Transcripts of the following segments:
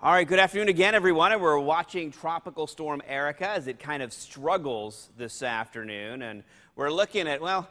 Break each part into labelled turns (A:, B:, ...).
A: All right, good afternoon again, everyone. And we're watching Tropical Storm Erica as it kind of struggles this afternoon. And we're looking at, well,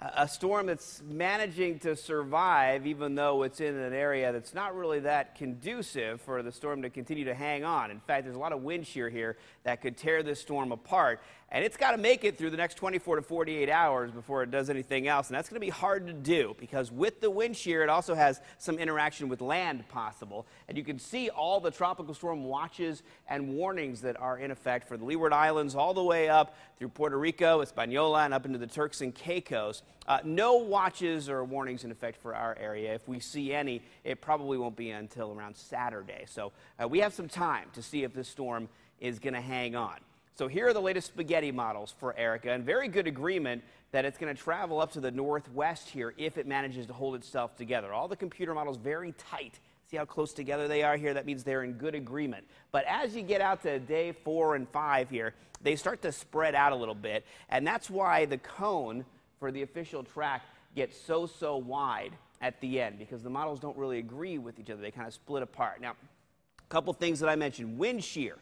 A: a storm that's managing to survive, even though it's in an area that's not really that conducive for the storm to continue to hang on. In fact, there's a lot of wind shear here that could tear this storm apart. And it's got to make it through the next 24 to 48 hours before it does anything else. And that's going to be hard to do because with the wind shear, it also has some interaction with land possible. And you can see all the tropical storm watches and warnings that are in effect for the Leeward Islands all the way up through Puerto Rico, Hispaniola, and up into the Turks and Caicos. No watches or warnings in effect for our area. If we see any, it probably won't be until around Saturday. So we have some time to see if this storm is going to hang on. So here are the latest spaghetti models for Erica, and very good agreement that it's going to travel up to the northwest here if it manages to hold itself together. All the computer models very tight. See how close together they are here? That means they're in good agreement. But as you get out to day 4 and 5 here, they start to spread out a little bit, and that's why the cone for the official track gets so wide at the end, because the models don't really agree with each other. They kind of split apart. Now, a couple things that I mentioned. Wind shear.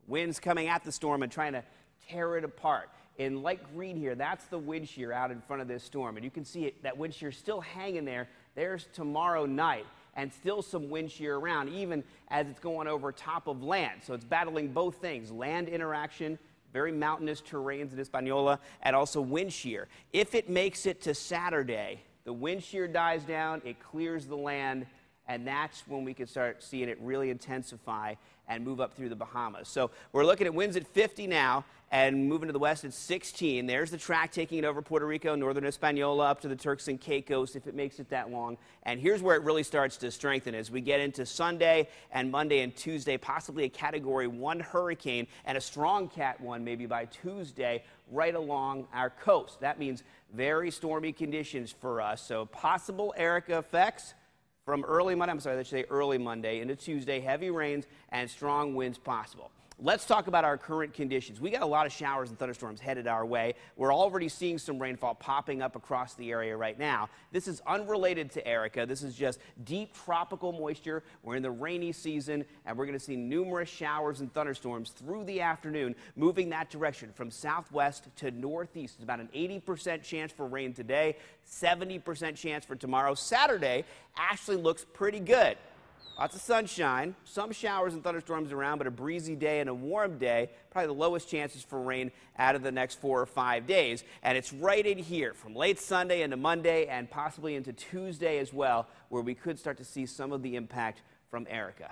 A: Winds coming at the storm and trying to tear it apart. In light green here, that's the wind shear out in front of this storm. And you can see that wind shear still hanging there. There's tomorrow night, and still some wind shear around, even as it's going over top of land. So it's battling both things, land interaction, very mountainous terrains in Hispaniola, and also wind shear. If it makes it to Saturday, the wind shear dies down, it clears the land, and that's when we can start seeing it really intensify and move up through the Bahamas. So we're looking at winds at 50 now, and moving to the west at 16. There's the track taking it over Puerto Rico, northern Hispaniola, up to the Turks and Caicos if it makes it that long. And here's where it really starts to strengthen as we get into Sunday and Monday and Tuesday, possibly a Category 1 hurricane and a strong Cat 1 maybe by Tuesday right along our coast. That means very stormy conditions for us. So possible Erica effects from early Monday into Tuesday, heavy rains and strong winds possible. Let's talk about our current conditions. We got a lot of showers and thunderstorms headed our way. We're already seeing some rainfall popping up across the area right now. This is unrelated to Erica. This is just deep tropical moisture. We're in the rainy season, and we're going to see numerous showers and thunderstorms through the afternoon, moving that direction from southwest to northeast. It's about an 80% chance for rain today, 70% chance for tomorrow. Saturday actually looks pretty good. Lots of sunshine, some showers and thunderstorms around, but a breezy day and a warm day, probably the lowest chances for rain out of the next 4 or 5 days. And it's right in here from late Sunday into Monday and possibly into Tuesday as well, where we could start to see some of the impact from Erica.